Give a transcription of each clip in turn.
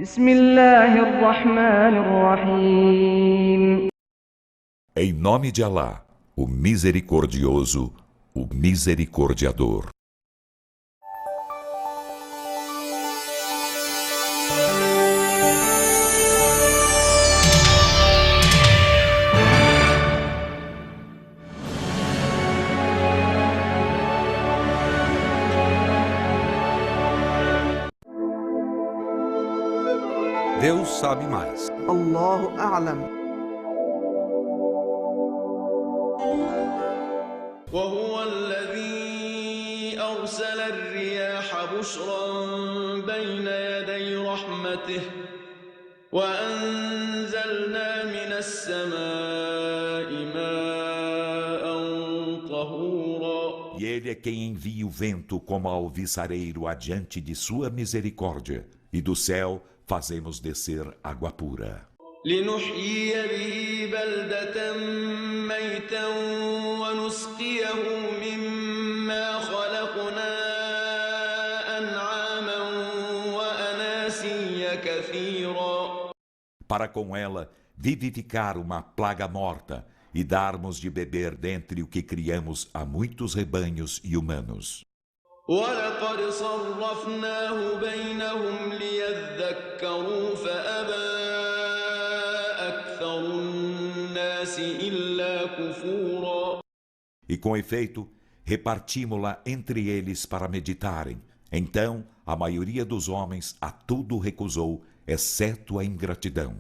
بسم الله الرحمن الرحيم. Em nome de Alá, o Misericordioso, o Misericordiador. Deus sabe mais. الله أعلم. وهو الذي أرسل الرياح بشرا بين يدي رحمته وأنزلنا من السماء ماء طهورا. E ele é quem envia o vento como alviçareiro adiante de sua misericórdia, e do céu fazemos descer água pura. لنحيي به بلدة ميتا ونسقيه مما خلقنا أنعاما وأناسيا كثيرا. Para com ela vivificar uma plaga morta e darmos de beber dentre o que criamos a muitos rebanhos e humanos. ولقد صرفناه بينهم ليذكروا فأبى أكثر الناس إلا كفورا. E com efeito, repartimos-la entre eles para meditarem. Então, a maioria dos homens a tudo recusou, exceto a ingratidão.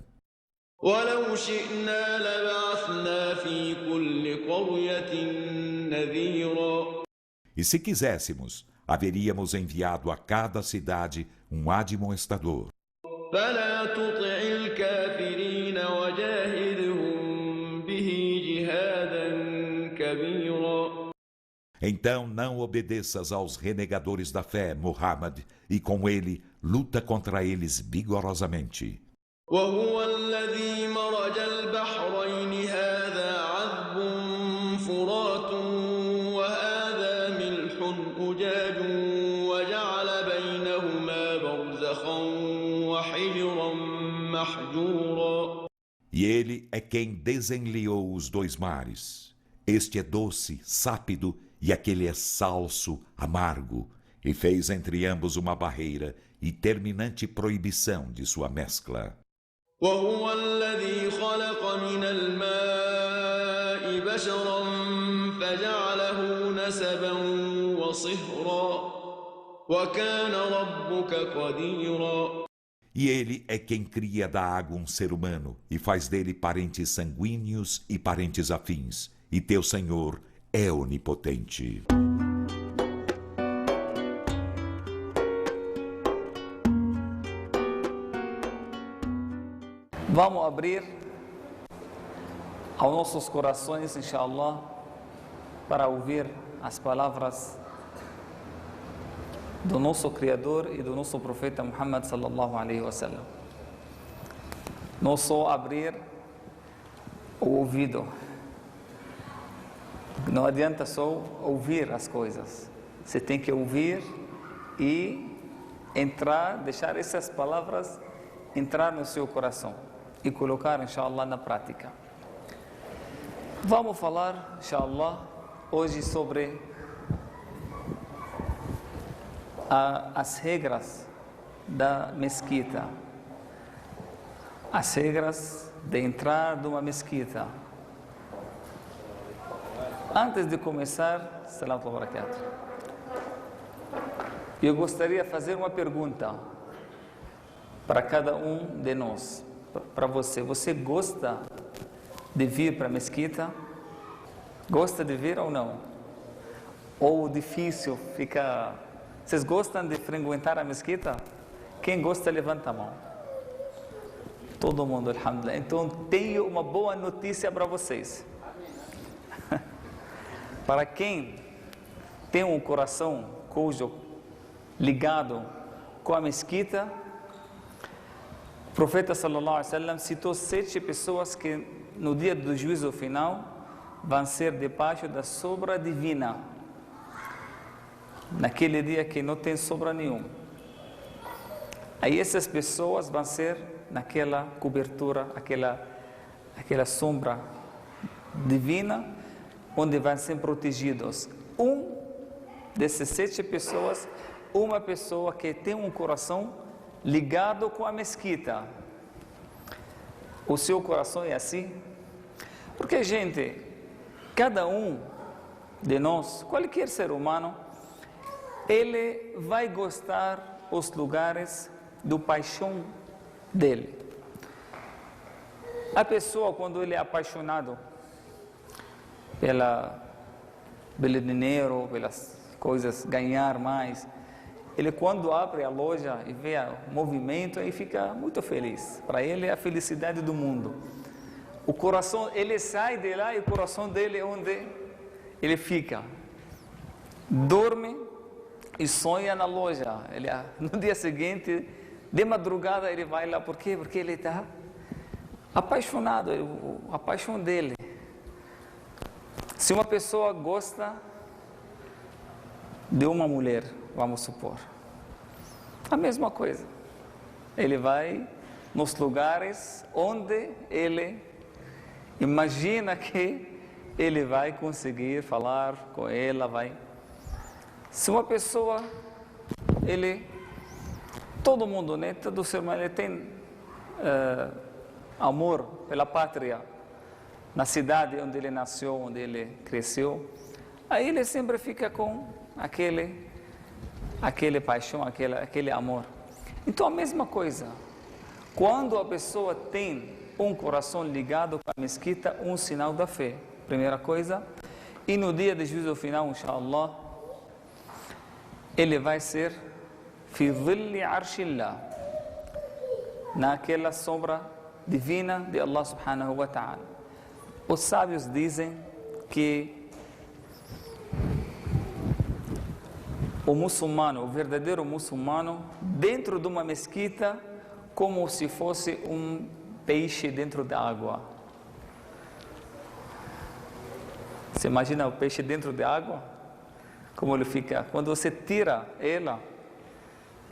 ولو شئنا لبعثنا في كل قرية نذيرا. E se quiséssemos, haveríamos enviado a cada cidade um admoestador. فلا تطع الكافرين وجاهدهم به جهادا كبيرا. Então não obedeças aos renegadores da fé, Muhammad, e com ele luta contra eles vigorosamente. وهو الذي مرج البحرين هذا عذب فرات وهذا ملح أجاج وجعل بينهما برزخا وحجرا محجورا. E ele é quem desenliou os dois mares. Este é doce, sápido, e aquele é salso, amargo, e fez entre ambos uma barreira e terminante proibição de sua mescla. وهو الذي خلق من الماء بشرا فجعله نسبا وصهرا وكان ربك قديرا. E ele é quem cria da água um ser humano e faz dele parentes sanguíneos e parentes afins. E teu Senhor é onipotente. Vamos abrir aos nossos corações, inshallah, para ouvir as palavras do nosso Criador e do nosso profeta Muhammad sallallahu alaihi wasallam. Não só abrir o ouvido. Não adianta só ouvir as coisas. Você tem que ouvir e entrar, deixar essas palavras entrar no seu coração e colocar, inshallah, na prática. Vamos falar, inshallah, hoje sobre as regras da mesquita, as regras de entrar numa mesquita. Antes de começar, salam alaikum wa barakatuh, eu gostaria de fazer uma pergunta para cada um de nós. Para você, você gosta de vir para a mesquita? Gosta de vir ou não? Ou difícil fica? Vocês gostam de frequentar a mesquita? Quem gosta, levanta a mão. Todo mundo, alhamdulillah. Então, tenho uma boa notícia para vocês. Para quem tem um coração ligado com a mesquita, o profeta sallallahu alaihi wasallam citou 7 pessoas que no dia do juízo final vão ser debaixo da sombra divina. Naquele dia que não tem sombra nenhuma. Aí essas pessoas vão ser naquela cobertura, aquela sombra divina, onde vão ser protegidos. Dessas 7 pessoas, uma pessoa que tem um coração ligado com a mesquita. O seu coração é assim? Porque, gente, cada um de nós, qualquer ser humano, ele vai gostar dos lugares do paixão dele. A pessoa, quando ele é apaixonado pelo dinheiro, pelas coisas, ganhar mais, ele quando abre a loja e vê o movimento, aí fica muito feliz. Para ele é a felicidade do mundo. O coração, ele sai de lá e o coração dele é onde ele fica. Dorme e sonha na loja. No dia seguinte, de madrugada, ele vai lá. Por quê? Porque ele está apaixonado, a paixão dele. Se uma pessoa gosta de uma mulher, vamos supor, a mesma coisa. Ele vai nos lugares onde ele imagina que ele vai conseguir falar com ela, Se uma pessoa, todo mundo, né? Todo ser humano, ele tem amor pela pátria, na cidade onde ele nasceu, onde ele cresceu. Aí ele sempre fica com aquele paixão, aquele amor. Então a mesma coisa, quando a pessoa tem um coração ligado com a mesquita, um sinal da fé, primeira coisa, e no dia de juízo final, inshallah, ele vai ser fi dhilli arshillah, naquela sombra divina de Allah subhanahu wa ta'ala. Os sábios dizem que o muçulmano, o verdadeiro muçulmano, dentro de uma mesquita, como se fosse um peixe dentro da água. Você imagina o peixe dentro da água? Como ele fica? Quando você tira ela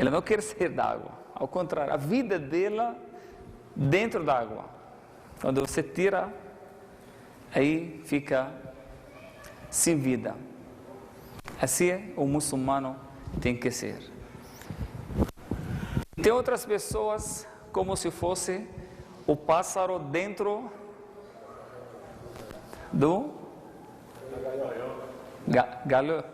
não quer sair da água. Ao contrário, a vida dela dentro da água. Quando você tira, aí fica sem vida. Assim o muçulmano tem que ser. Tem outras pessoas como se fosse o pássaro dentro do gaiola.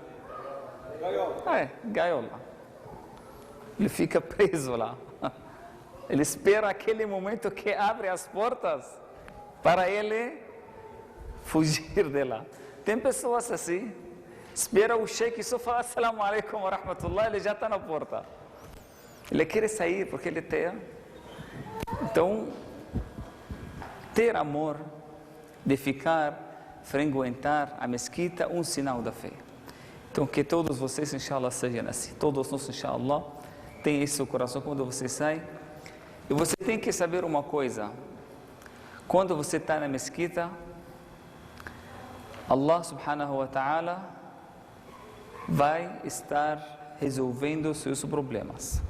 Ele fica preso lá. Ele espera aquele momento que abre as portas para ele fugir de lá. Tem pessoas assim, espera o sheik só falar assalamu alaikum wa rahmatullah, ele já está na porta. Ele quer sair porque ele tem. Então, ter amor de ficar, frequentar a mesquita, um sinal da fé. Então, que todos vocês, inshallah, sejam assim. Todos nós, inshallah, tem esse coração quando você sai. E você tem que saber uma coisa. Quando você está na mesquita, Allah subhanahu wa ta'ala vai estar resolvendo seus problemas.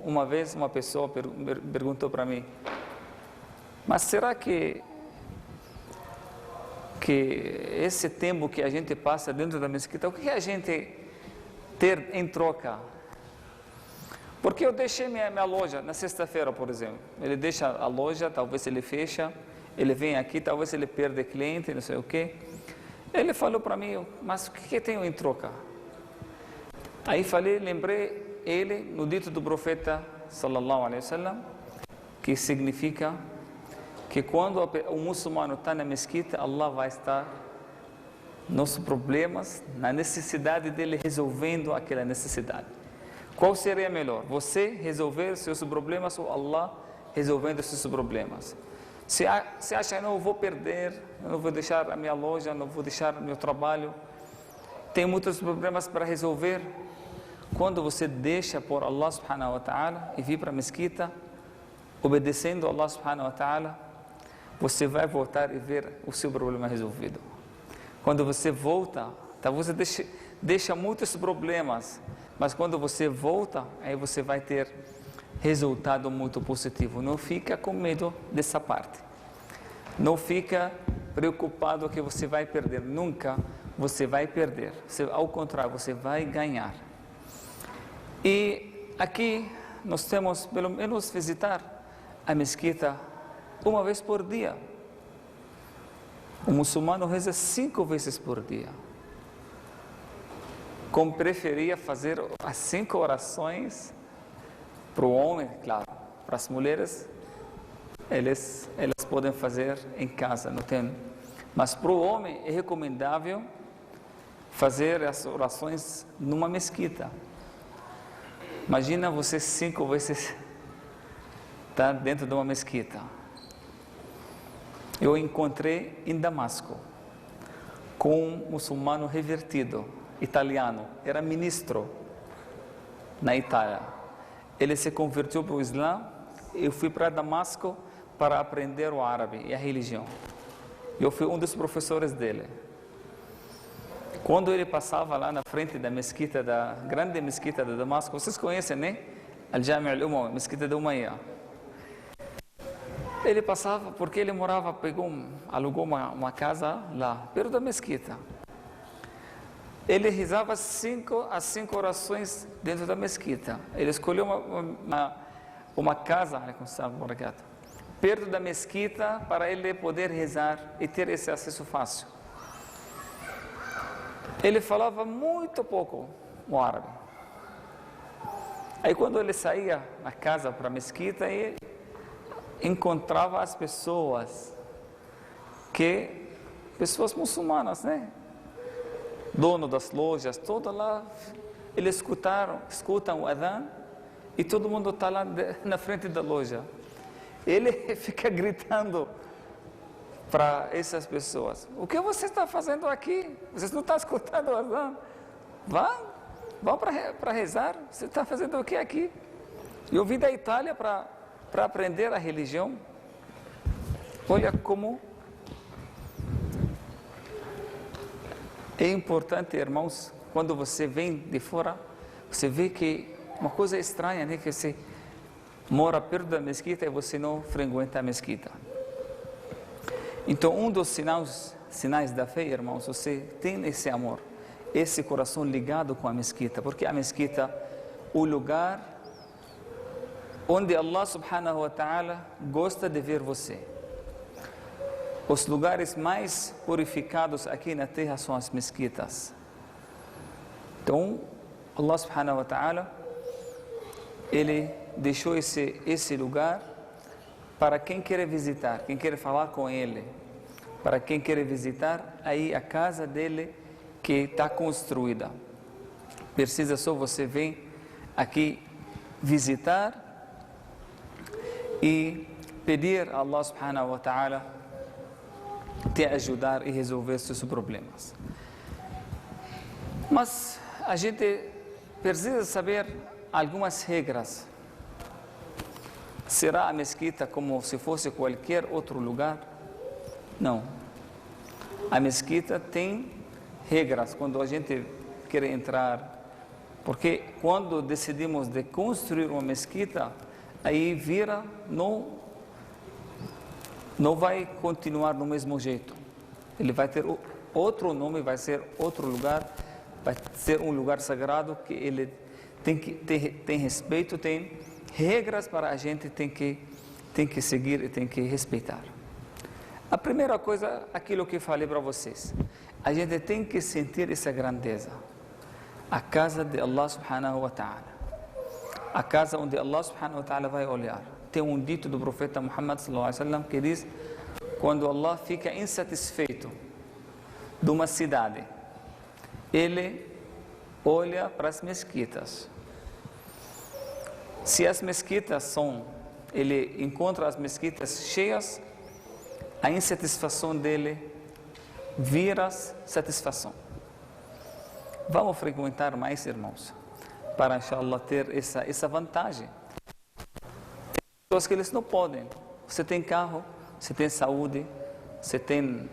Uma vez uma pessoa perguntou para mim, mas será que esse tempo que a gente passa dentro da mesquita, o que a gente ter em troca? Porque eu deixei minha loja na sexta-feira, por exemplo. Ele deixa a loja, talvez ele fecha, ele vem aqui, talvez ele perde cliente, não sei o quê. Ele falou para mim, mas o que tenho em troca? Aí lembrei ele no dito do profeta sallallahu alaihi wasallam, que significa que quando o muçulmano está na mesquita, Allah vai estar nos problemas, na necessidade dele, resolvendo aquela necessidade. Qual seria melhor? Você resolver seus problemas ou Allah resolvendo seus problemas? Você acha, não, eu vou perder, eu não vou deixar a minha loja, não vou deixar o meu trabalho, tem muitos problemas para resolver. Quando você deixa por Allah subhanahu wa ta'ala e vir para a mesquita, obedecendo a Allah subhanahu wa ta'ala, você vai voltar e ver o seu problema resolvido. Quando você volta, então você deixa muitos problemas, mas quando você volta, aí você vai ter resultado muito positivo. Não fica com medo dessa parte. Não fica preocupado que você vai perder. Nunca você vai perder. Ao contrário, você vai ganhar. E aqui nós temos, pelo menos, visitar a mesquita uma vez por dia. O muçulmano reza 5 vezes por dia. Como preferia fazer as 5 orações para o homem, claro. Para as mulheres, elas podem fazer em casa, não tem. Mas para o homem é recomendável fazer as orações numa mesquita. Imagina você 5 vezes estar dentro de uma mesquita. Eu encontrei em Damasco com um muçulmano revertido, italiano, era ministro na Itália. Ele se converteu para o Islã. Eu fui para Damasco para aprender o árabe e a religião. Eu fui um dos professores dele. Quando ele passava lá na frente da mesquita, da grande mesquita de Damasco, vocês conhecem, né? Al-Jami' al-Umawi, mesquita de Umayyah. Ele passava porque ele morava, alugou uma casa lá, perto da mesquita. Ele rezava as 5 orações dentro da mesquita. Ele escolheu uma casa, perto da mesquita, para ele poder rezar e ter esse acesso fácil. Ele falava muito pouco o árabe. Aí quando ele saía na casa para a mesquita, ele encontrava as pessoas muçulmanas, né? Dono das lojas, todos lá, eles escutam o adhan e todo mundo está lá na frente da loja. Ele fica gritando para essas pessoas: o que você está fazendo aqui? Vocês não estão escutando o adhan? Vão para rezar. Você está fazendo o que aqui? Eu vim da Itália para aprender a religião. Olha como é importante, irmãos, quando você vem de fora, você vê que uma coisa estranha, né? Que você mora perto da mesquita e você não frequenta a mesquita. Então, um dos sinais da fé, irmãos, você tem esse amor, esse coração ligado com a mesquita, porque a mesquita, o lugar onde Allah subhanahu wa ta'ala gosta de ver você. Os lugares mais purificados aqui na terra são as mesquitas. Então, Allah subhanahu wa ta'ala, Ele deixou esse lugar para quem quer visitar, quem quer falar com Ele, para quem quer visitar aí a casa dele que está construída. Precisa só você vir aqui visitar e pedir a Allah subhanahu wa ta'ala te ajudar e resolver seus problemas. Mas a gente precisa saber algumas regras. Será a mesquita como se fosse qualquer outro lugar? Não. A mesquita tem regras quando a gente quer entrar. Porque quando decidimos de construir uma mesquita, aí vira, não vai continuar do mesmo jeito. Ele vai ter outro nome, vai ser outro lugar, vai ser um lugar sagrado que ele tem respeito, tem regras para a gente tem que seguir e tem que respeitar. A primeira coisa, aquilo que falei para vocês, a gente tem que sentir essa grandeza. A casa de Allah subhanahu wa ta'ala. A casa onde Allah subhanahu wa ta'ala vai olhar. Tem um dito do profeta Muhammad sallallahu alaihi wasallam que diz: quando Allah fica insatisfeito de uma cidade, Ele olha para as mesquitas. Se as mesquitas ele encontra as mesquitas cheias, a insatisfação dele vira satisfação. Vamos frequentar mais, irmãos, para, inshallah, ter essa vantagem. Tem pessoas que eles não podem. Você tem carro, você tem saúde, você tem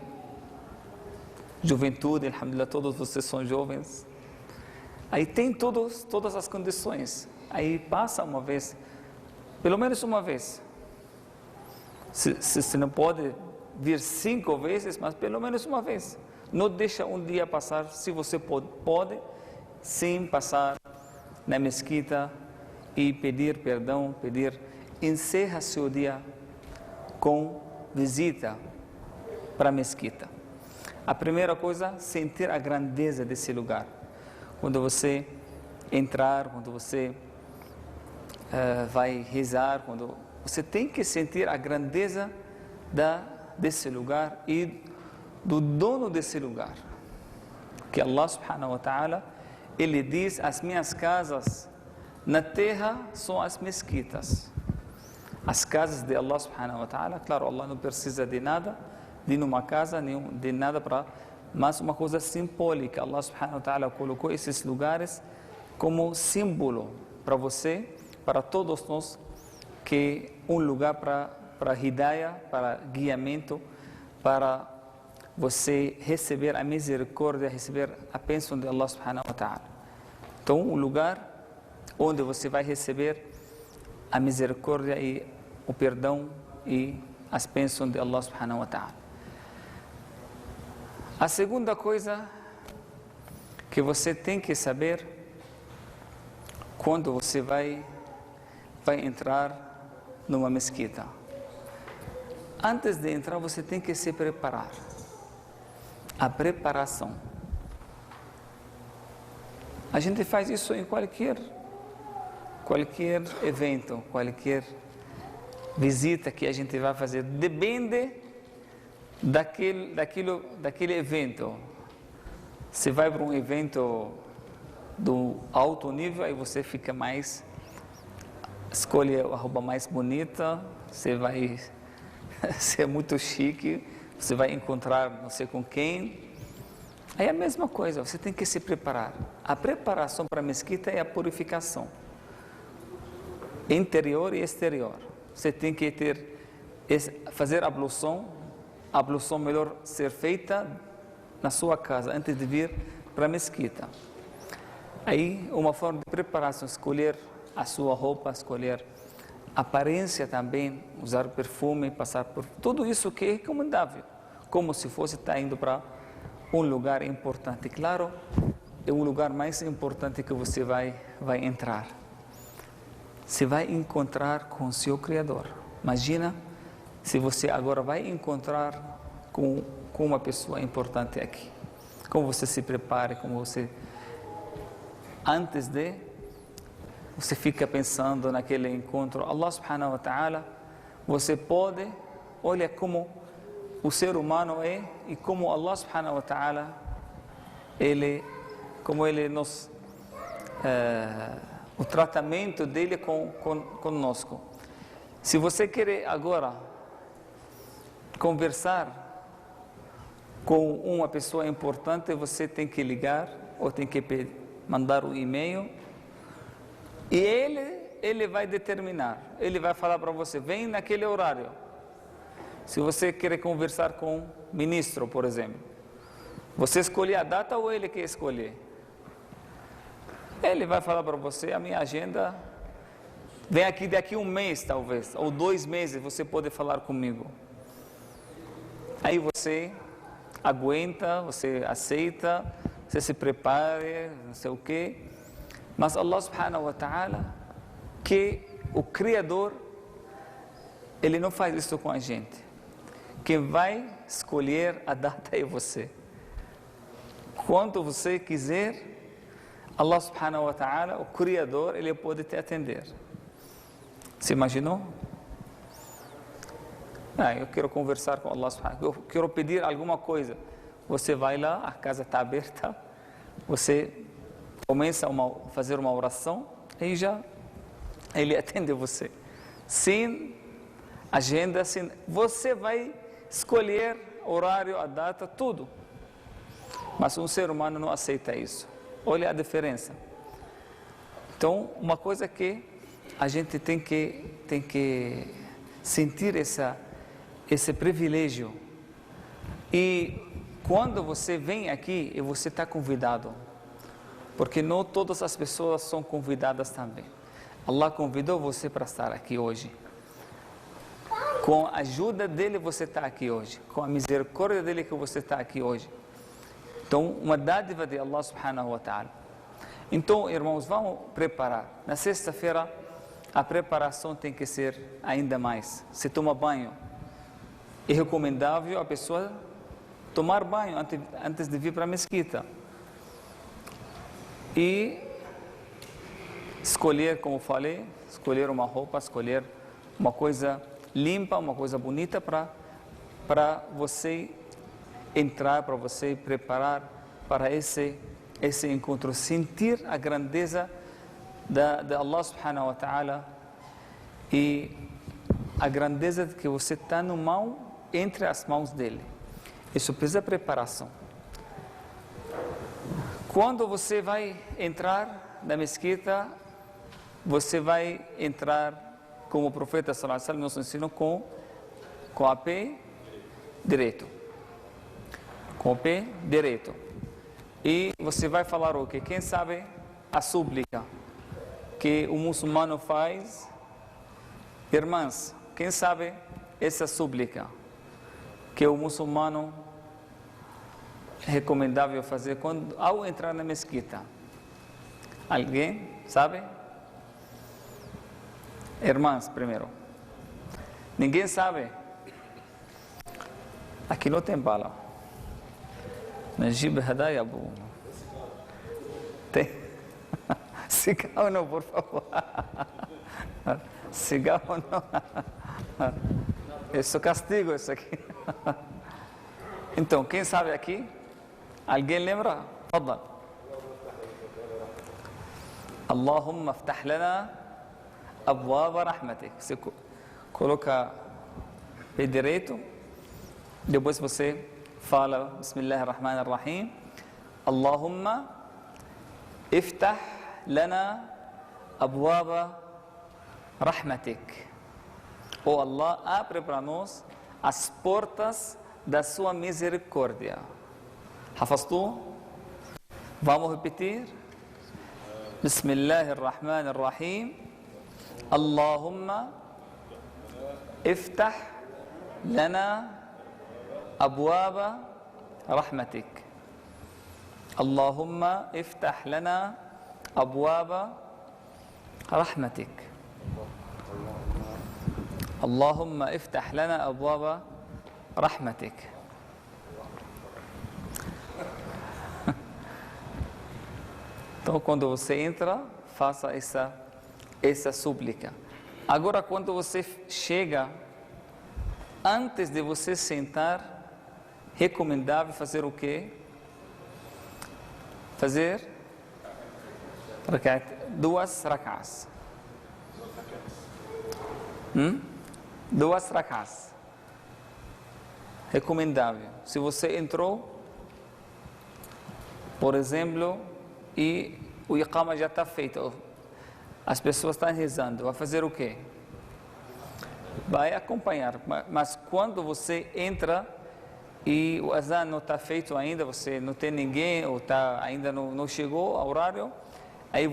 juventude, alhamdulillah, todos vocês são jovens. Aí tem todas as condições. Aí passa uma vez, pelo menos uma vez. Se não pode vir 5 vezes, mas pelo menos uma vez. Não deixa um dia passar, se você pode sim passar na mesquita e pedir perdão, encerra seu dia com visita para a mesquita. A primeira coisa, sentir a grandeza desse lugar. Quando você entrar, quando você vai rezar, quando você tem que sentir a grandeza desse lugar e do dono desse lugar. Que Allah subhanahu wa ta'ala, Ele diz, as minhas casas na terra são as mesquitas. As casas de Allah subhanahu wa ta'ala, claro, Allah não precisa de nada, de uma casa, de nada mas uma coisa simbólica. Allah subhanahu wa ta'ala colocou esses lugares como símbolo para você, para todos nós, que um lugar para hidayah, para guiamento, para você receber a misericórdia, receber a bênção de Allah subhanahu wa ta'ala. Então, um lugar onde você vai receber a misericórdia e o perdão e as bênçãos de Allah subhanahu wa ta'ala. A segunda coisa que você tem que saber quando você vai entrar numa mesquita. Antes de entrar, você tem que se preparar. A preparação. A gente faz isso em qualquer evento, qualquer visita que a gente vai fazer. Depende daquele evento. Se vai para um evento do alto nível, aí você fica mais, escolhe a roupa mais bonita, você vai ser muito chique, você vai encontrar não sei com quem. Aí é a mesma coisa, você tem que se preparar. A preparação para a mesquita é a purificação, interior e exterior. Você tem que fazer a ablução melhor ser feita na sua casa, antes de vir para a mesquita. Aí, uma forma de preparação, escolher a sua roupa, escolher a aparência também, usar perfume, passar por tudo isso que é recomendável, como se fosse estar indo para um lugar importante. Claro, é o lugar mais importante que você vai entrar. Você vai encontrar com o seu Criador. Imagina se você agora vai encontrar com uma pessoa importante aqui. Como você se prepare, como você... Antes de... Você fica pensando naquele encontro. Allah subhanahu wa ta'ala, você pode... Olha como o ser humano é e como Allah subhanahu wa ta'ala, como ele nos... o tratamento dele conosco. Se você quer agora conversar com uma pessoa importante, você tem que ligar ou tem que mandar um e-mail e ele vai determinar, ele vai falar para você, vem naquele horário. Se você quer conversar com o ministro, por exemplo, você escolhe a data ou ele quer escolher? Ele vai falar para você, a minha agenda, vem aqui daqui um mês talvez, ou 2 meses, você pode falar comigo. Aí você aguenta, você aceita, você se prepare, não sei o quê. Mas Allah subhanahu wa ta'ala, que o Criador, Ele não faz isso com a gente. Quem vai escolher a data é você. Quando você quiser, Allah subhanahu wa ta'ala, o Criador, Ele pode te atender. Você imaginou? Eu quero conversar com Allah subhanahu wa ta'ala, eu quero pedir alguma coisa. Você vai lá, a casa está aberta, você começa a fazer uma oração, e já Ele atende você. Sem agenda, você vai escolher horário, a data, tudo. Mas um ser humano não aceita isso. Olha a diferença. Então, uma coisa que a gente tem que sentir esse privilégio. E quando você vem aqui e você está convidado, porque não todas as pessoas são convidadas também. Allah convidou você para estar aqui hoje. Com a ajuda dele você está aqui hoje. Com a misericórdia dele que você está aqui hoje. Então, uma dádiva de Allah subhanahu wa ta'ala. Então, irmãos, vamos preparar. Na sexta-feira, a preparação tem que ser ainda mais. Se toma banho, é recomendável a pessoa tomar banho antes de vir para a mesquita. E escolher, como falei, escolher uma roupa, escolher uma coisa limpa, uma coisa bonita para você entrar, para você preparar para esse encontro, sentir a grandeza de Allah subhanahu wa ta'ala e a grandeza de que você está no mão, entre as mãos dele. Isso precisa de preparação. Quando você vai entrar na mesquita, você vai entrar, como o profeta sallallahu alaihi wasallam nos ensinou, com o pé direito. Com o pé direito. E você vai falar o quê? Quem sabe a súplica que o muçulmano faz? Irmãs, quem sabe essa súplica que o muçulmano é recomendável fazer ao entrar na mesquita? Alguém sabe? Irmãs, primeiro. Ninguém sabe? Aqui não tem bala. Najib Hadaya, Abu. Tem? Cigarro não, por favor. Cigarro não. Isso castigo, isso aqui. Então, quem sabe aqui? Alguém lembra? Fadal. Allahumma aftah lana abwaba rahmatik. Você coloca pé direito, depois você fala Bismillahirrahmanirrahim. Allahumma iftah lana abwaba rahmatik. Oh Allah, abre para nós as portas da sua misericórdia. Hafaztu? Vamos repetir? Bismillahirrahmanirrahim. Allahumma iftah lana abwaba rahmatik. Allahumma iftah lana abwaba rahmatik. Allahumma iftah lana abwaba rahmatik. Então, quando você entra, faça essa súplica. Agora, quando você chega, antes de você sentar, recomendável fazer o quê? Fazer 2 rak'as. 2 rak'as. Recomendável. Se você entrou, por exemplo, e o iqama já está feito, as pessoas estão rezando, vai fazer o quê? Vai acompanhar, mas quando você entra e o azan não está feito ainda, você não tem ninguém, ou ainda não chegou ao horário, aí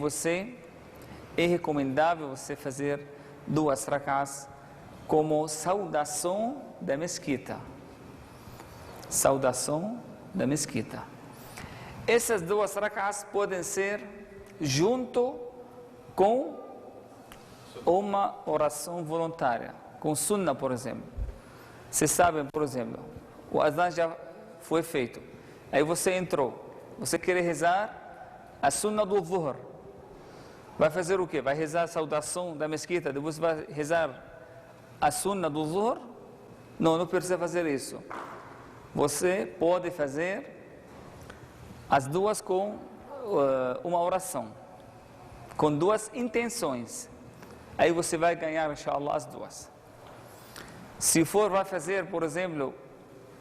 é recomendável você fazer 2 rak'as como saudação da mesquita. Saudação da mesquita. Essas 2 rak'as podem ser junto com uma oração voluntária, com sunnah, por exemplo. Vocês sabem, por exemplo, o azan já foi feito. Aí você entrou, você quer rezar a sunnah do zuhr. Vai fazer o quê? Vai rezar a saudação da mesquita, depois vai rezar a sunnah do zuhr? Não precisa fazer isso. Você pode fazer as duas com uma oração, com 2 intenções. Aí você vai ganhar, inshallah, as 2. Se vai fazer, por exemplo,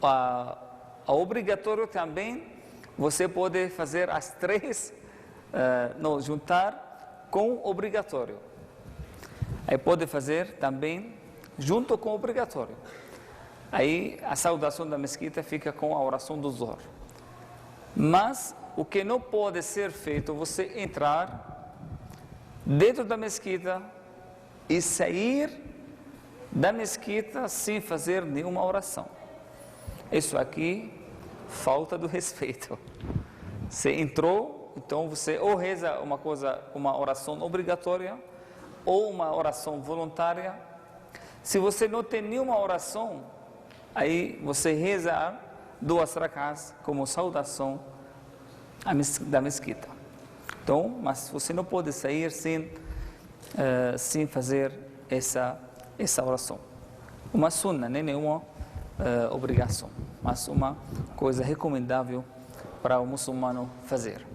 a obrigatório também, você pode fazer as 3, juntar com obrigatório. Aí pode fazer também junto com o obrigatório. Aí a saudação da mesquita fica com a oração do zuhr. Mas o que não pode ser feito é você entrar dentro da mesquita e sair da mesquita sem fazer nenhuma oração. Isso aqui, falta do respeito. Você entrou, então você ou reza uma oração obrigatória, ou uma oração voluntária. Se você não tem nenhuma oração, aí você reza 2 rak'ahs como saudação da mesquita. Então, mas você não pode sair sem fazer essa oração. Uma sunna, nem nenhuma obrigação, mas uma coisa recomendável para o muçulmano fazer.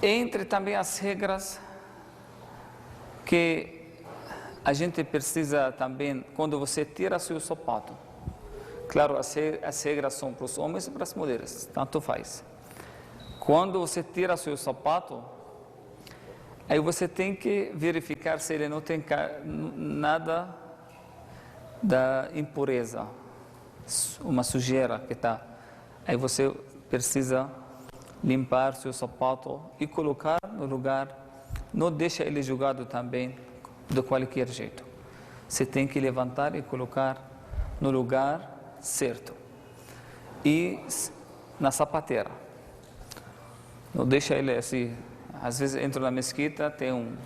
Entre também as regras que a gente precisa também, quando você tira seu sapato, claro, as regras são para os homens e para as mulheres, tanto faz. Quando você tira seu sapato, aí você tem que verificar se ele não tem nada da impureza, uma sujeira que está. Aí você precisa limpar seu sapato e colocar no lugar, não deixa ele jogado também de qualquer jeito. Você tem que levantar e colocar no lugar certo. E na sapateira. Não deixa ele assim. Às vezes entro na mesquita, tem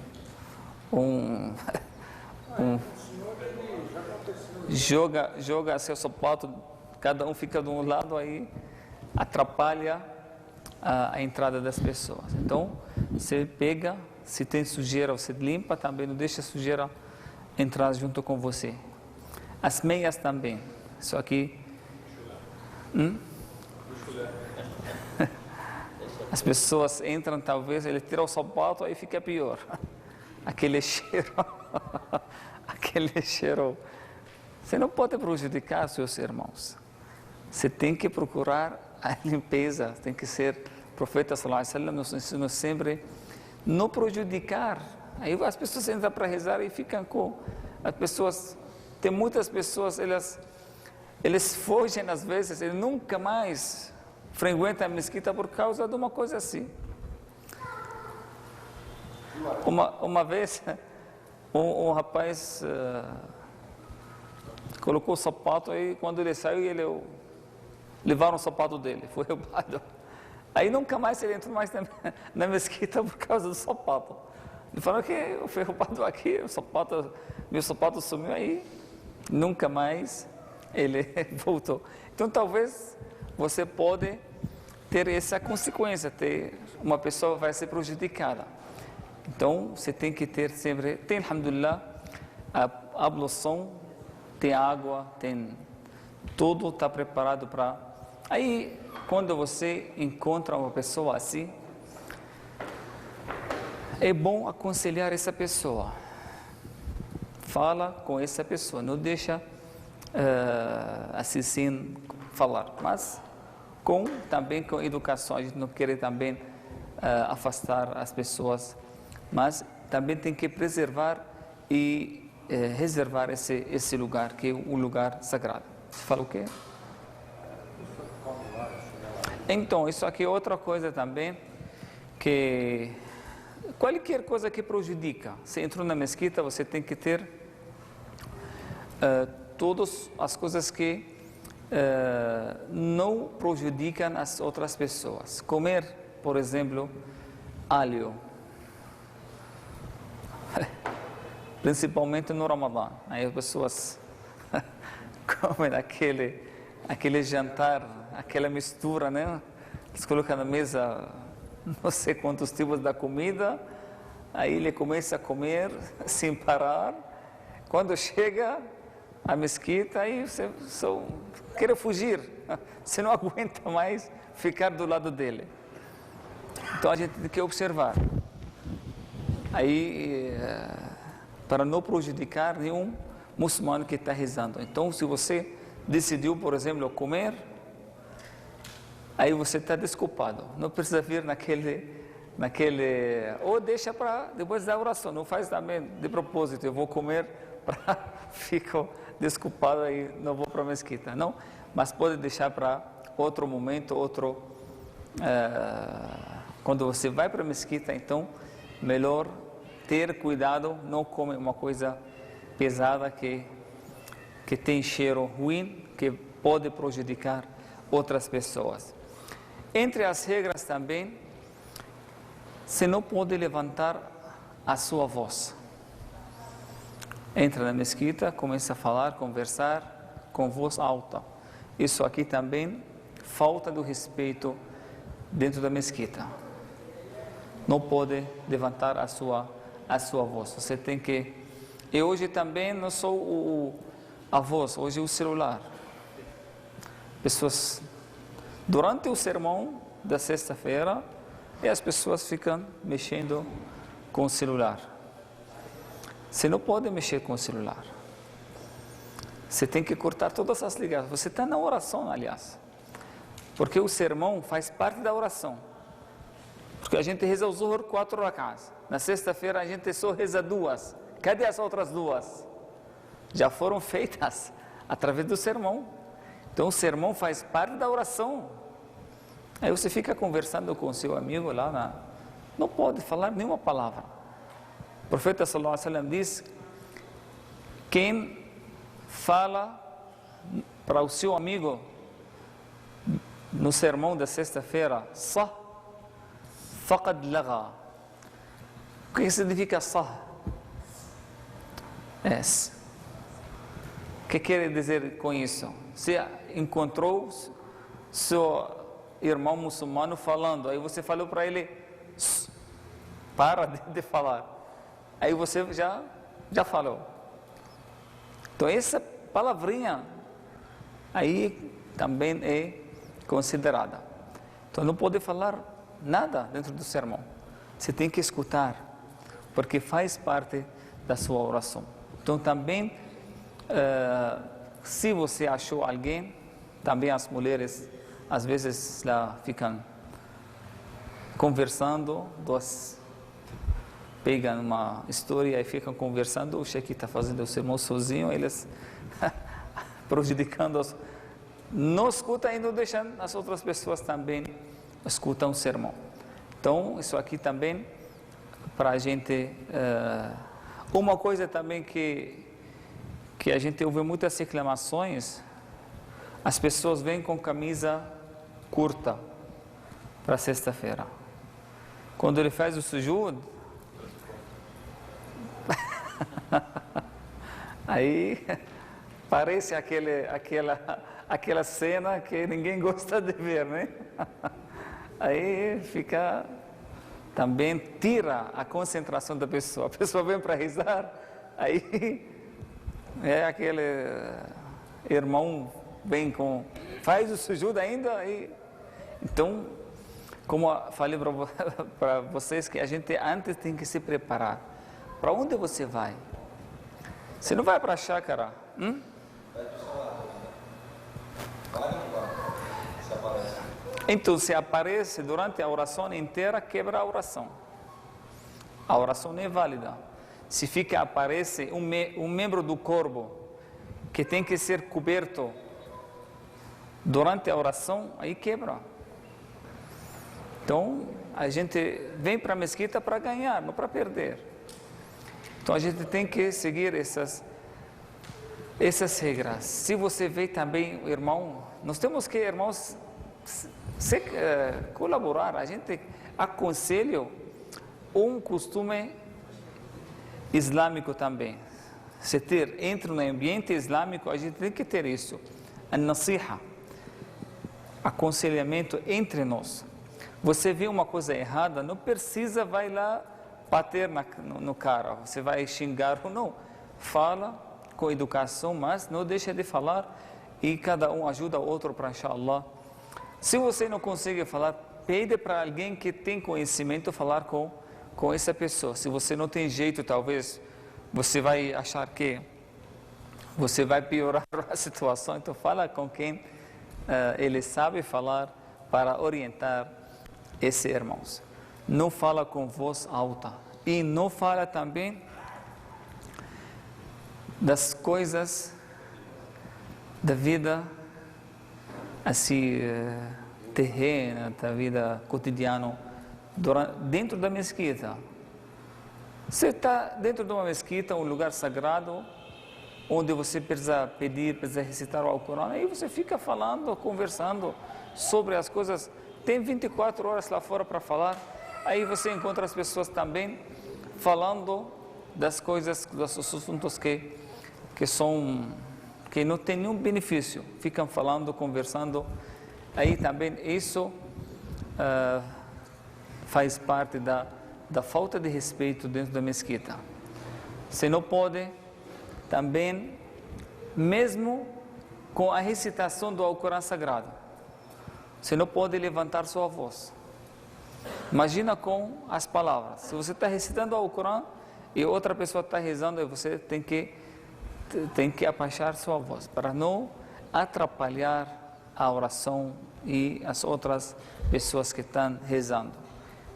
joga seu sapato, cada um fica de um lado, aí atrapalha a entrada das pessoas. Então, você pega, se tem sujeira, você limpa também, não deixa a sujeira entrar junto com você. As meias também. Isso aqui. As pessoas entram, talvez, ele tira o sapato, aí fica pior. Aquele cheiro. Aquele cheiro. Você não pode prejudicar seus irmãos. Você tem que procurar a limpeza, tem que ser, o profeta sallallahu alaihi wasallam nos ensinou sempre, não prejudicar. Aí as pessoas entram para rezar e ficam com as pessoas. Tem muitas pessoas, eles fogem às vezes, eles nunca mais frequentam a mesquita por causa de uma coisa assim. Uma vez, um rapaz colocou o sapato, aí quando ele saiu, levaram o sapato dele, foi roubado. Aí nunca mais ele entrou mais na mesquita por causa do sapato. Ele falou que eu fui roubado aqui, meu sapato sumiu, aí nunca mais ele voltou. Então talvez você pode ter essa consequência, uma pessoa vai ser prejudicada. Então você tem que ter sempre, tem alhamdulillah, a ablução, tem água, tem tudo, está preparado para. Aí quando você encontra uma pessoa assim, é bom aconselhar essa pessoa. Fala com essa pessoa, não deixa assim sem falar, mas também com educação. A gente não quer também afastar as pessoas, mas também tem que preservar e reservar esse lugar, que é um lugar sagrado. Você fala o quê? Então, isso aqui é outra coisa também, que qualquer coisa que prejudica. Você entrou na mesquita, você tem que ter todas as coisas que não prejudicam as outras pessoas. Comer, por exemplo, alho. Principalmente no Ramadã. Aí as pessoas comem aquele jantar, aquela mistura, né? Eles colocam na mesa não sei quantos tipos da comida, aí ele começa a comer sem parar. Quando chega à mesquita, aí você só quer fugir, você não aguenta mais ficar do lado dele. Então a gente tem que observar. Aí, para não prejudicar nenhum muçulmano que está rezando. Então, se você decidiu, por exemplo, comer, aí você está desculpado. Não precisa vir naquele ou deixa para depois da oração. Não faz também de propósito, eu vou comer para fico desculpado e não vou para a mesquita. Não, mas pode deixar para outro momento, quando você vai para a mesquita, então, melhor ter cuidado, não comer uma coisa pesada que tem cheiro ruim, que pode prejudicar outras pessoas. Entre as regras também, você não pode levantar a sua voz. Entra na mesquita, começa a falar, conversar com voz alta. Isso aqui também, falta do respeito dentro da mesquita. Não pode levantar a sua voz. Você tem que... E hoje também não só a voz, hoje o celular. Pessoas, durante o sermão da sexta-feira, e as pessoas ficam mexendo com o celular. Você não pode mexer com o celular. Você tem que cortar todas as ligações. Você está na oração, aliás. Porque o sermão faz parte da oração. Porque a gente reza o Zuhur 4 rak'ahs. Na sexta-feira a gente só reza 2. Cadê as outras 2? Já foram feitas através do sermão. Então o sermão faz parte da oração. Aí você fica conversando com o seu amigo lá, não pode falar nenhuma palavra. O profeta sallallahu alaihi wasallam diz: quem fala para o seu amigo no sermão da sexta-feira, sah, faqad laga. O que significa sah? O que quer dizer com isso? Você encontrou seu irmão muçulmano falando, aí você falou para ele: para de falar. Aí você já falou. Então essa palavrinha aí também é considerada. Então não pode falar nada dentro do sermão. Você tem que escutar, porque faz parte da sua oração. Então também, se você achou alguém, também as mulheres às vezes lá ficam conversando, pegam uma história e ficam conversando, o Sheikh está fazendo o sermão sozinho, eles prejudicando, não escutam e não deixam as outras pessoas também escutam o sermão. Então, isso aqui também, para a gente, uma coisa também que a gente ouve muitas reclamações, as pessoas vêm com camisa curta para sexta-feira. Quando ele faz o sujud, aí parece aquela cena que ninguém gosta de ver, né? Aí fica, também tira a concentração da pessoa. A pessoa vem para rezar, aí aquele irmão vem faz o sujud ainda, então, como eu falei para vocês, que a gente antes tem que se preparar. Para onde você vai? Você não vai para a chácara? Então, se aparece durante a oração inteira, quebra a oração. A oração não é válida. Se aparece um membro do corpo que tem que ser coberto durante a oração, aí quebra. Então, a gente vem para a mesquita para ganhar, não para perder. Então, a gente tem que seguir essas regras. Se você vê também, irmão, nós temos que, irmãos, colaborar. A gente aconselha um costume islâmico também. Se entra no ambiente islâmico, a gente tem que ter isso. A nasiha, aconselhamento entre nós. Você vê uma coisa errada, não precisa vai lá bater no cara, você vai xingar ou não. Fala com educação, mas não deixa de falar e cada um ajuda o outro para inshallah. Se você não consegue falar, pede para alguém que tem conhecimento falar com essa pessoa. Se você não tem jeito, talvez você vai achar que você vai piorar a situação, então fala com quem ele sabe falar para orientar esses irmãos. Não fala com voz alta e não fala também das coisas da vida assim, terrena, da vida cotidiana, dentro da mesquita. Você está dentro de uma mesquita, um lugar sagrado, onde você precisa pedir, precisa recitar o Alcorão, aí você fica falando, conversando sobre as coisas. Tem 24 horas lá fora para falar, aí você encontra as pessoas também falando das coisas, dos assuntos que não tem nenhum benefício, ficam falando, conversando. Aí também isso faz parte da falta de respeito dentro da mesquita. Você não pode também, mesmo com a recitação do Alcorão Sagrado, você não pode levantar sua voz. Imagina com as palavras. Se você está recitando o Alcorão e outra pessoa está rezando, você tem que abaixar sua voz para não atrapalhar a oração e as outras pessoas que estão rezando.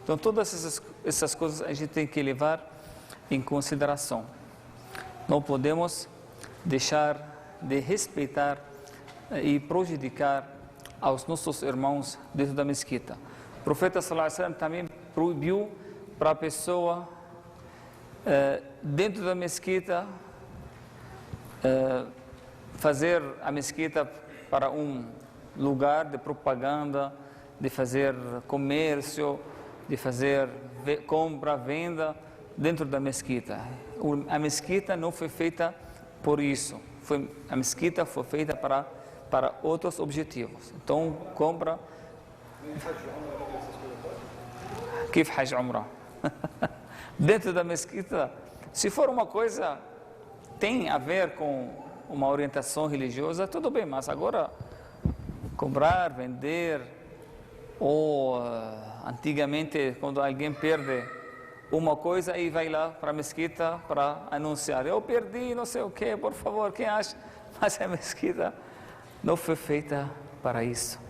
Então, todas essas coisas a gente tem que levar em consideração. Não podemos deixar de respeitar e prejudicar aos nossos irmãos dentro da mesquita. O profeta sallallahu alaihi wasallam também proibiu para a pessoa dentro da mesquita fazer a mesquita para um lugar de propaganda, de fazer comércio, de fazer compra, venda dentro da mesquita. A mesquita não foi feita por isso. A mesquita foi feita para outros objetivos. Então, compra... Kif Hajj Umrah. Dentro da mesquita, se for uma coisa tem a ver com uma orientação religiosa, tudo bem, mas agora comprar, vender, ou antigamente quando alguém perde uma coisa e vai lá para a mesquita para anunciar, eu perdi não sei o que, por favor, quem acha? Mas a mesquita não foi feita para isso.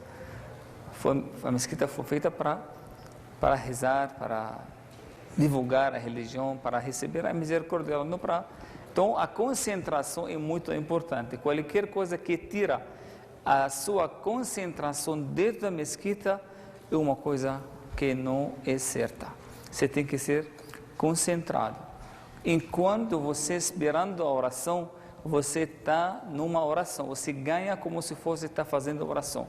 A mesquita foi feita para rezar, para divulgar a religião, para receber a misericórdia, não para... Então, a concentração é muito importante. Qualquer coisa que tira a sua concentração dentro da mesquita é uma coisa que não é certa. Você tem que ser concentrado. Enquanto você esperando a oração, você está numa oração. Você ganha como se fosse estar fazendo oração.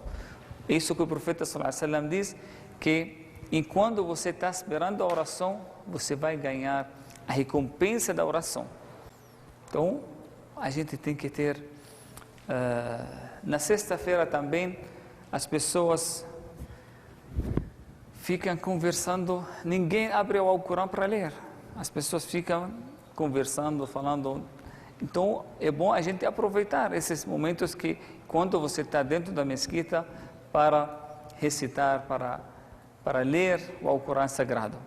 Isso que o profeta sallallahu alaihi wasallam diz, que enquanto você está esperando a oração, você vai ganhar a recompensa da oração. Então, a gente tem que ter... na sexta-feira também, as pessoas ficam conversando, ninguém abre o Alcorão para ler. As pessoas ficam conversando, falando. Então, é bom a gente aproveitar esses momentos que, quando você está dentro da mesquita, para recitar, para ler o Alcorão Sagrado.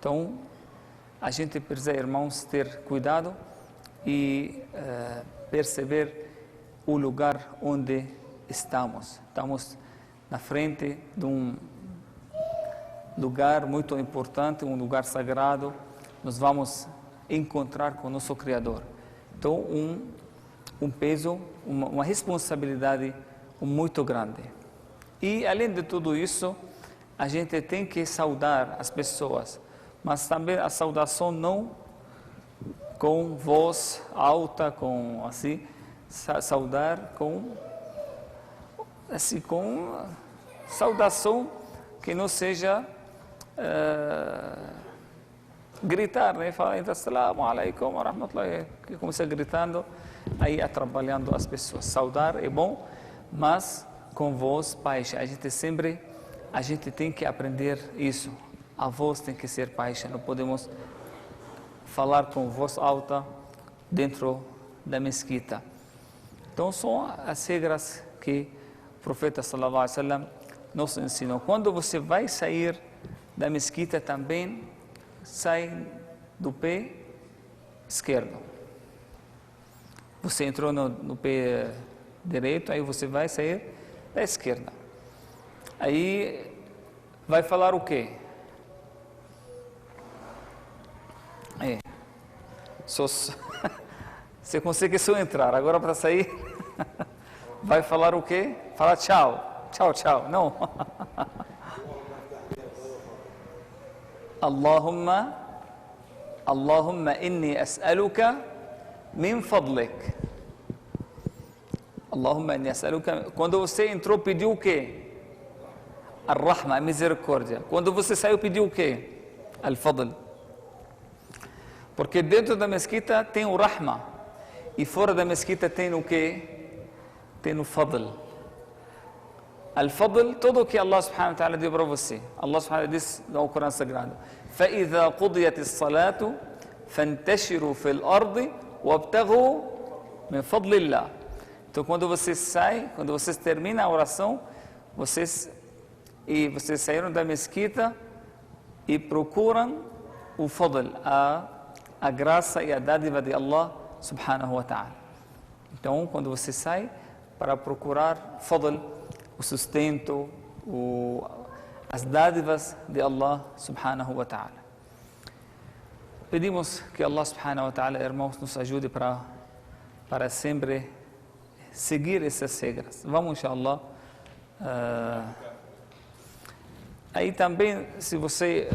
Então, a gente precisa, irmãos, ter cuidado e perceber o lugar onde estamos. Estamos na frente de um lugar muito importante, um lugar sagrado. Nós vamos encontrar com o nosso Criador. Então, um peso, uma responsabilidade muito grande. E, além de tudo isso, a gente tem que saudar as pessoas, mas também a saudação não com voz alta, com assim, saudar com assim, com saudação que não seja gritar, né? Fala, assalamu alaikum wa rahmatullahi, que começa gritando, aí atrapalhando as pessoas. Saudar é bom, mas com voz baixa. A gente tem que aprender isso. A voz tem que ser baixa, não podemos falar com voz alta dentro da mesquita. Então, são as regras que o profeta sallallahu alaihi wasallam nos ensinou. Quando você vai sair da mesquita também, sai do pé esquerdo. Você entrou no pé direito, aí você vai sair da esquerda. Aí vai falar o quê? Você consegue só entrar, agora para sair vai falar o quê? Fala tchau. Tchau, tchau. Não. Allahumma inni as'aluka min fadlik. Allahumma inni as'aluka. Quando você entrou, pediu o quê? Ar-Rahma, a misericórdia. Quando você saiu, pediu o quê? Al-Fadl. Porque dentro da mesquita tem o Rahma. E fora da mesquita tem o quê? Tem o Fadl. Al-Fadl, tudo o que Allah subhanahu wa ta'ala deu para você. Allah subhanahu wa ta'ala diz no Corão Sagrado: فَإِذَا قُضِيَتِ الصَّلَاةُ فَانْتَشِرُوا فِي الْأَرْضِ وَابْتَغُوا مِنْ فَضْلِ اللَّهِ. Então, quando você sai, quando vocês terminam a oração, vocês saíram da mesquita e procuram o Fadl, a graça e a dádiva de Allah subhanahu wa ta'ala. Então, quando você sai para procurar Fadl, o sustento, as dádivas de Allah subhanahu wa ta'ala. Pedimos que Allah subhanahu wa ta'ala, irmãos, nos ajude para sempre seguir essas regras. Vamos, inshallah. Aí também, se você,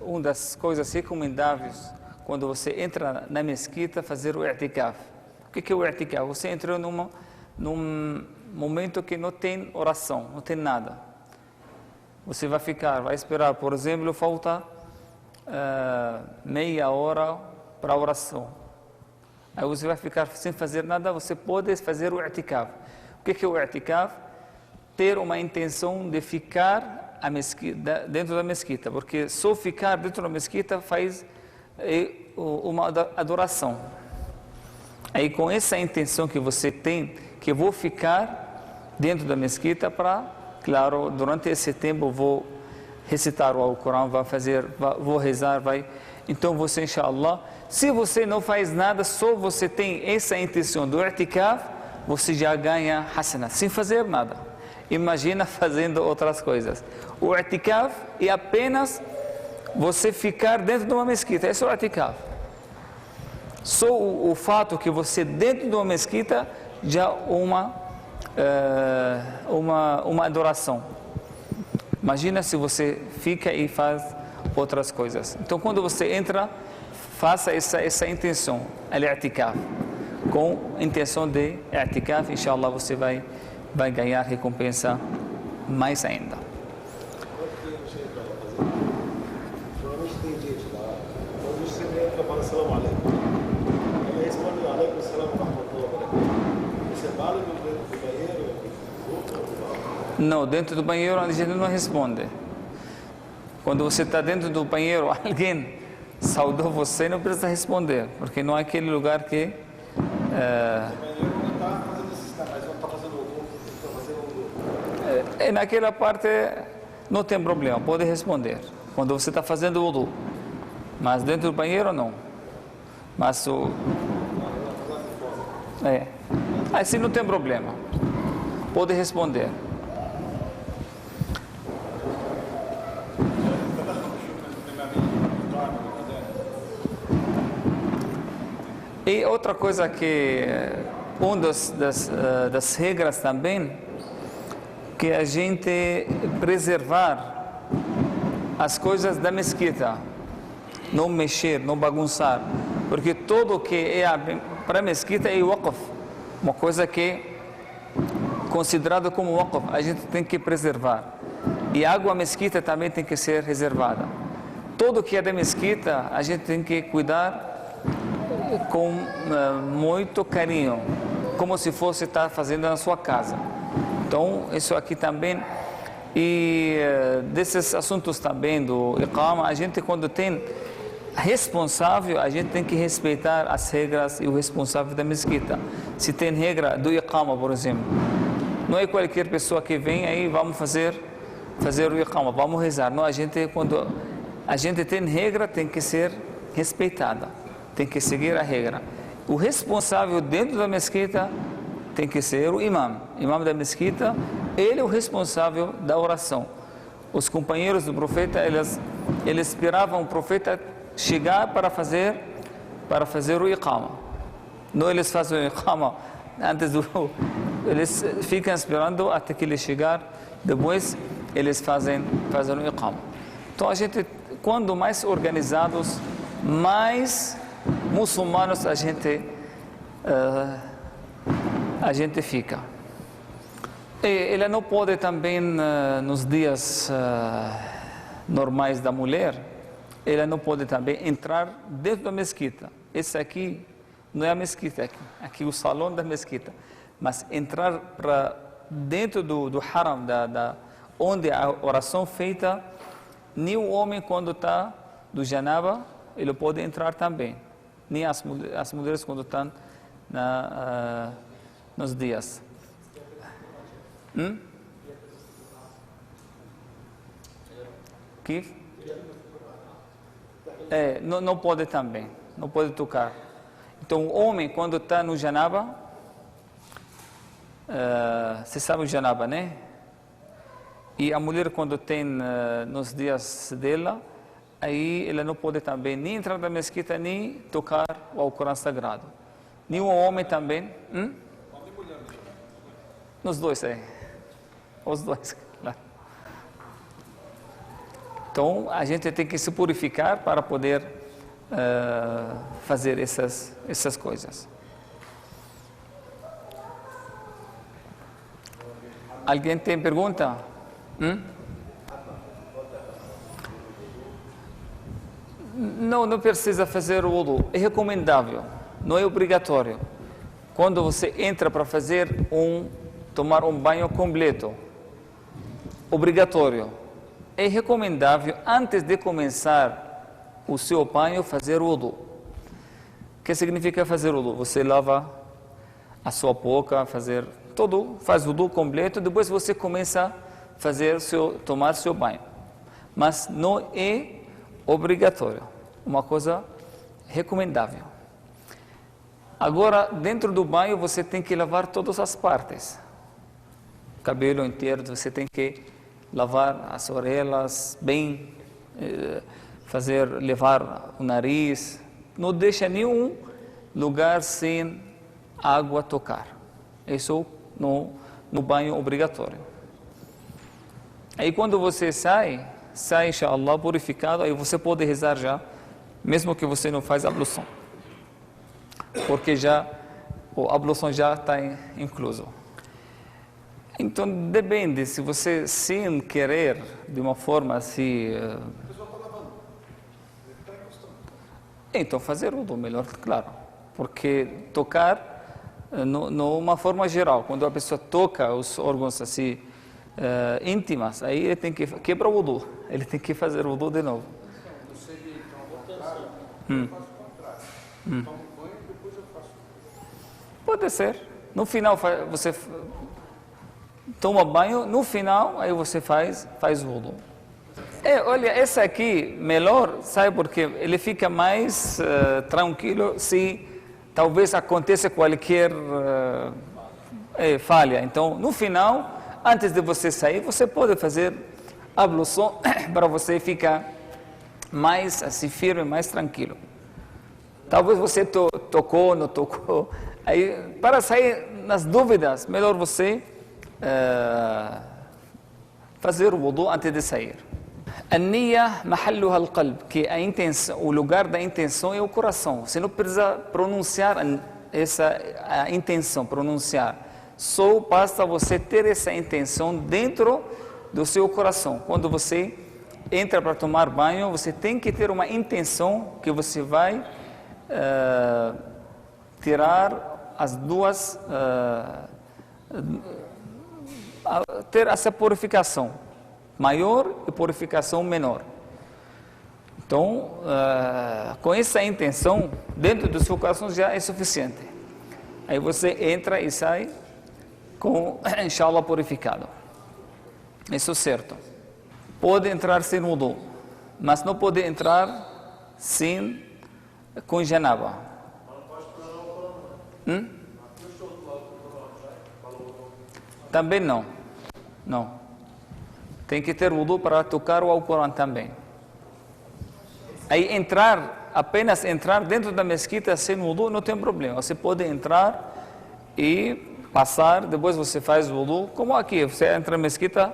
uma das coisas recomendáveis, quando você entra na mesquita, fazer o i'tikaf. O que é o i'tikaf? Você entrou num momento que não tem oração, não tem nada. Você vai esperar, por exemplo, falta meia hora para a oração. Aí você vai ficar sem fazer nada, você pode fazer o i'tikaf. O que é o i'tikaf? Ter uma intenção de ficar dentro da mesquita, porque só ficar dentro da mesquita faz uma adoração. Aí com essa intenção que você tem, que vou ficar dentro da mesquita claro, durante esse tempo vou recitar o Alcorão, vou rezar, Então você, inshallah, se você não faz nada, só você tem essa intenção do i'tikaf, você já ganha hasana, sem fazer nada. Imagina fazendo outras coisas. O i'tikaf é apenas você ficar dentro de uma mesquita, esse é o i'tikaf. Só o fato que você dentro de uma mesquita já uma adoração. Imagina se você fica e faz outras coisas. Então, quando você entra, faça essa intenção, al-i'tikaf. Com a intenção de i'tikaf, inshallah, você vai ganhar recompensa mais ainda. Normalmente tem gente lá, quando você entra para salam aleikum, ele responde aleikum salam wa rahmatullah. Você fala dentro do banheiro? Não, dentro do banheiro a gente não responde. Quando você está dentro do banheiro, alguém saudou você, não precisa responder, porque não é aquele lugar que... O banheiro não está fazendo necessidade, mas não está fazendo wudu. E naquela parte não tem problema, pode responder. Quando você está fazendo wudu. Mas dentro do banheiro não. Mas assim não tem problema. Pode responder. E outra coisa que uma das regras também, que a gente preservar as coisas da mesquita, não mexer, não bagunçar, porque tudo que é para a mesquita é waqf, uma coisa que é considerada como waqf, a gente tem que preservar. E a água mesquita também tem que ser reservada. Tudo que é da mesquita, a gente tem que cuidar com muito carinho, como se fosse estar fazendo na sua casa. Então, isso aqui também. E desses assuntos também do iqama, a gente quando tem responsável, a gente tem que respeitar as regras e o responsável da mesquita. Se tem regra do iqama, por exemplo, não é qualquer pessoa que vem aí, vamos fazer o iqama, vamos rezar. Não, quando a gente tem regra, tem que ser respeitada, tem que seguir a regra. O responsável dentro da mesquita tem que ser o imam da mesquita. Ele é o responsável da oração. Os companheiros do profeta, eles esperavam o profeta chegar para fazer o iqama. Não eles fazem o iqama antes eles ficam esperando até que ele chegar depois eles fazem o iqama. Então a gente, quando mais organizados, mais muçulmanos a gente fica. E ele não pode também, nos dias normais da mulher, ele não pode também entrar dentro da mesquita. Esse aqui não é a mesquita, aqui é o salão da mesquita. Mas entrar para dentro do haram, onde a oração feita, nem o homem quando está do janaba, ele pode entrar também. Nem as mulheres quando estão nos dias. Que? Não pode também, não pode tocar. Então o homem quando está no janaba, você sabe o janaba, né? E a mulher quando tem nos dias dela, aí ela não pode também nem entrar na mesquita, nem tocar o Alcorão Sagrado. Nem o homem também. Nos dois, os dois, claro. Então a gente tem que se purificar para poder fazer essas coisas. Alguém tem pergunta? Não precisa fazer o wudu. É recomendável, não é obrigatório. Quando você entra para tomar um banho completo, obrigatório. É recomendável, antes de começar o seu banho, fazer o wudu. O que significa fazer o wudu? Você lava a sua boca, faz o wudu completo, depois você começa a tomar seu banho. Mas não é obrigatório, uma coisa recomendável. Agora, dentro do banho, você tem que lavar todas as partes. O cabelo inteiro, você tem que lavar as orelhas bem, levar o nariz. Não deixa nenhum lugar sem água tocar. Isso no banho obrigatório. Aí quando você sai, inshallah, purificado, aí você pode rezar já, mesmo que você não faz ablução. Porque a ablução já está incluso. Então depende, se você sem querer, de uma forma assim... Então fazer o melhor, claro. Porque tocar, numa forma geral, quando a pessoa toca os órgãos assim, íntimas, aí ele tem que quebrar o wudu, ele tem que fazer o wudu de novo. Pode ser. No final você toma banho, no final aí você faz o wudu. Olha, essa aqui melhor, sabe porque ele fica mais tranquilo se talvez aconteça qualquer falha. Então, no final, antes de você sair, você pode fazer a ablução para você ficar mais assim, firme, mais tranquilo. Talvez você tocou, não tocou. Aí, para sair nas dúvidas, melhor você fazer o wudu antes de sair. A-niyya mahalluha al-qalb, que o lugar da intenção é o coração. Você não precisa pronunciar a intenção, Só basta você ter essa intenção dentro do seu coração. Quando você entra para tomar banho, você tem que ter uma intenção que você vai tirar as duas, ter essa purificação maior e purificação menor. Então, com essa intenção, dentro do seu coração já é suficiente. Aí você entra e sai com, inshallah, purificado. Isso é certo. Pode entrar sem wudu, mas não pode entrar com janaba. Também não. Tem que ter wudu para tocar o Alcorão também. Aí apenas entrar dentro da mesquita sem wudu não tem problema. Você pode entrar e passar, depois você faz o wudu. Como aqui, você entra na mesquita,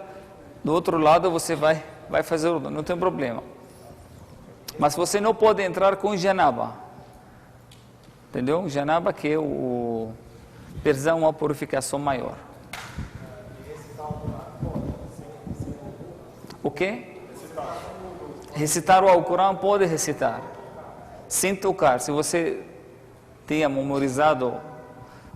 do outro lado você vai fazer o wudu, não tem problema. Mas você não pode entrar com janaba. Entendeu? Janaba que é precisa uma purificação maior. O quê? Recitar o Alcorão pode recitar, sem tocar. Se você tenha memorizado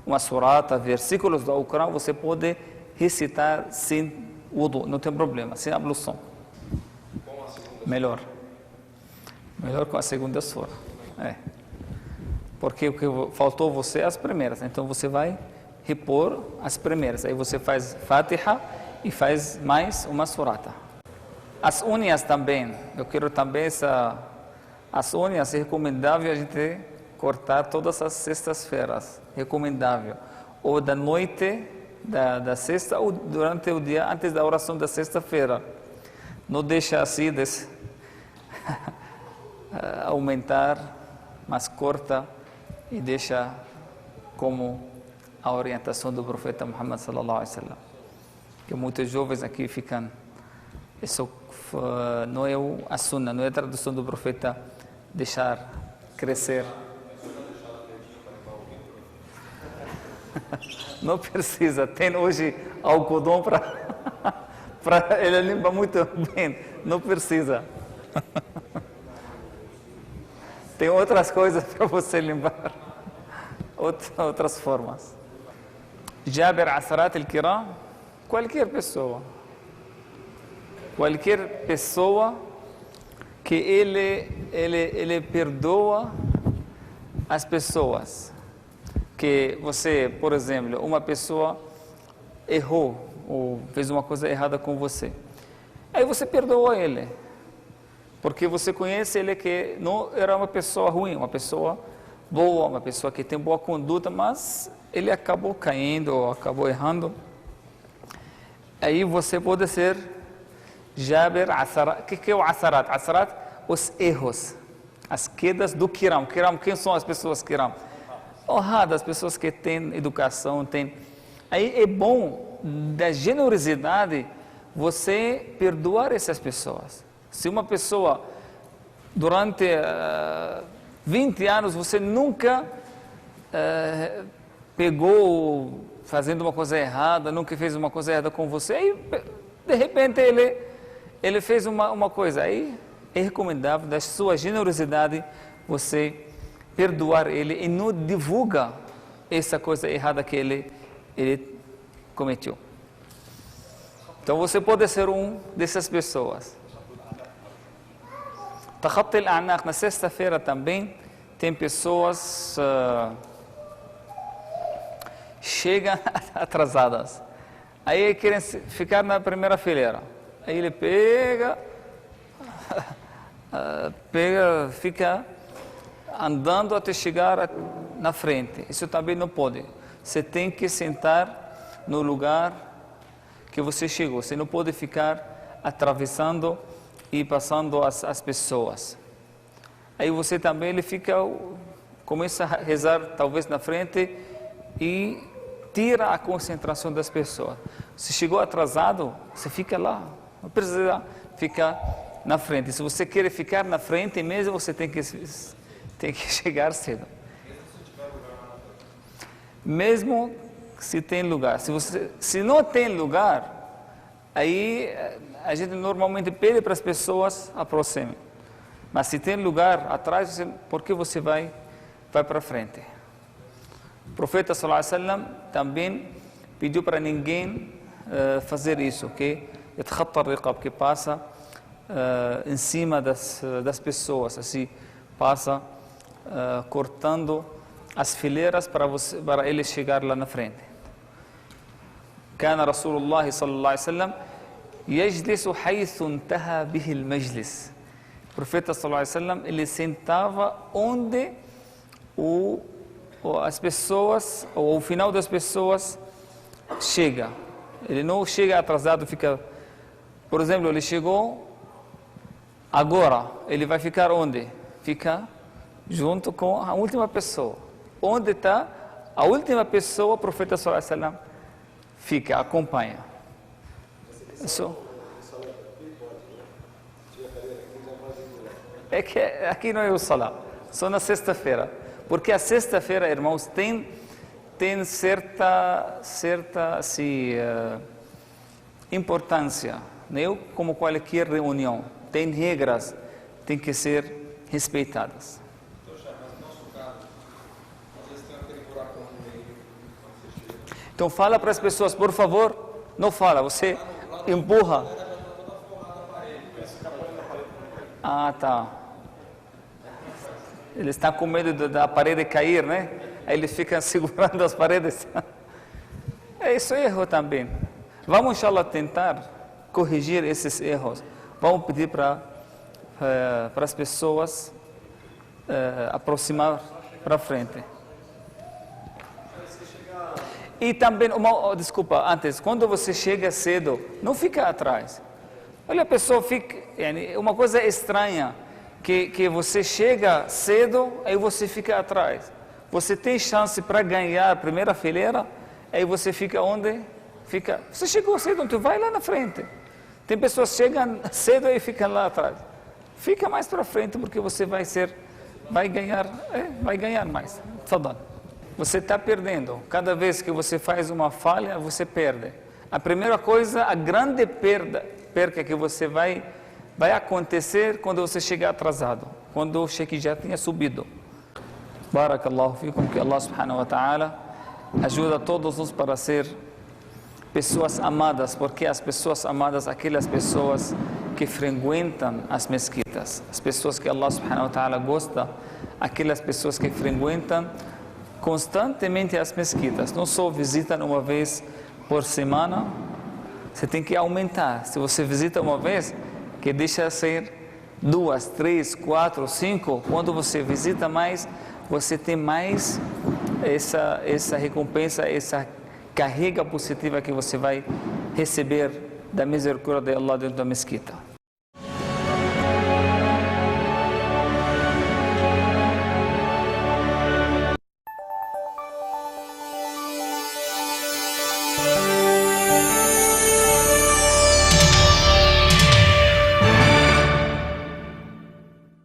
uma surata, versículos do Alcorão, você pode recitar sem wudu, não tem problema, sem ablução. Melhor com a segunda sura. Porque o que faltou você as primeiras, então você vai repor as primeiras. Aí você faz Fatiha e faz mais uma surata. As unhas também, eu quero também as unhas é recomendável a gente cortar todas as sextas-feiras, recomendável. Ou da noite da sexta ou durante o dia antes da oração da sexta-feira. Não deixa assim aumentar, mas corta e deixa como a orientação do profeta Muhammad sallallahu alaihi wasallam. Que muitos jovens aqui ficam, isso não é a sunna, não é a tradução do profeta deixar crescer. Não precisa, tem hoje algodão para ele limpa muito bem, não precisa. Tem outras coisas para você limpar, outras formas. Jabir Asarat al-Kiram, qualquer pessoa que ele perdoa as pessoas. Que você, por exemplo, uma pessoa errou ou fez uma coisa errada com você. Aí você perdoa ele. Porque você conhece ele que não era uma pessoa ruim, uma pessoa boa, uma pessoa que tem boa conduta, mas ele acabou caindo ou acabou errando. Aí você pode ser Jabir Asarat. O que é o Asarat? Asarat, os erros, as quedas do Kiram. Kiram, quem são as pessoas Kiram? Honradas, pessoas que têm educação, têm... Aí é bom, da generosidade, você perdoar essas pessoas. Se uma pessoa, durante 20 anos, você nunca pegou fazendo uma coisa errada, nunca fez uma coisa errada com você, aí, de repente, ele fez uma coisa. Aí é recomendável, da sua generosidade, você perdoar ele e não divulga essa coisa errada que ele cometeu. Então você pode ser um dessas pessoas. Takhatt al-A'naq, na sexta-feira também tem pessoas chegam atrasadas. Aí querem ficar na primeira fileira. Aí ele pega, fica andando até chegar na frente. Isso também não pode. Você tem que sentar no lugar que você chegou. Você não pode ficar atravessando e passando as pessoas. Aí você também começa a rezar talvez na frente e tira a concentração das pessoas. Se chegou atrasado, você fica lá. Não precisa ficar na frente. Se você quer ficar na frente mesmo, você tem que chegar cedo. Mesmo se tem lugar. Se não tem lugar, aí a gente normalmente pede para as pessoas aproximem. Mas se tem lugar atrás, por que você vai para frente? O profeta sallallahu alaihi wasallam também pediu para ninguém fazer isso, que que passa em cima das pessoas, assim, passa cortando as fileiras para ele chegar lá na frente. كان رسول الله صلى الله عليه وسلم يجلس حيث انتهى به المجلس. O profeta sallallahu alaihi wasallam, ele sentava onde as pessoas, ou o final das pessoas chega. Ele não chega atrasado, fica... Por exemplo, ele chegou agora, ele vai ficar onde? Fica junto com a última pessoa. Onde está a última pessoa, o profeta sallallahu alaihi wasallam fica, acompanha. Isso. é que aqui não é o Salah, só na sexta-feira. Porque a sexta-feira, irmãos, tem certa assim, importância, né? Como qualquer reunião. Tem regras, tem que ser respeitadas. Então fala para as pessoas, por favor, não fala, você empurra. Ah, tá. Ele está com medo da parede cair, né? Aí ele fica segurando as paredes. Isso é erro também. Vamos, inshallah, tentar corrigir esses erros. Vamos pedir para as pessoas aproximar para frente. E também, desculpa, antes, quando você chega cedo, não fica atrás. Olha, a pessoa fica, uma coisa estranha, que você chega cedo, aí você fica atrás. Você tem chance para ganhar a primeira fileira, aí você fica onde? Você chegou cedo, então vai lá na frente. Tem pessoas que chegam cedo e ficam lá atrás. Fica mais para frente, porque você vai ganhar mais. Tafadhal. Você está perdendo. Cada vez que você faz uma falha, você perde. A primeira coisa, a grande perca que você vai acontecer quando você chegar atrasado, quando o cheque já tenha subido. Barakallahu fikum, que Allah subhanahu wa ta'ala ajuda todos nós para ser pessoas amadas, porque as pessoas amadas, aquelas pessoas que frequentam as mesquitas, as pessoas que Allah subhanahu wa ta'ala gosta, aquelas pessoas que frequentam constantemente as mesquitas, não só visitam uma vez por semana, você tem que aumentar. Se você visita uma vez, que deixa ser 2, 3, 4, 5, quando você visita mais, você tem mais essa recompensa, essa carrega positiva que você vai receber da misericórdia de Allah dentro da mesquita.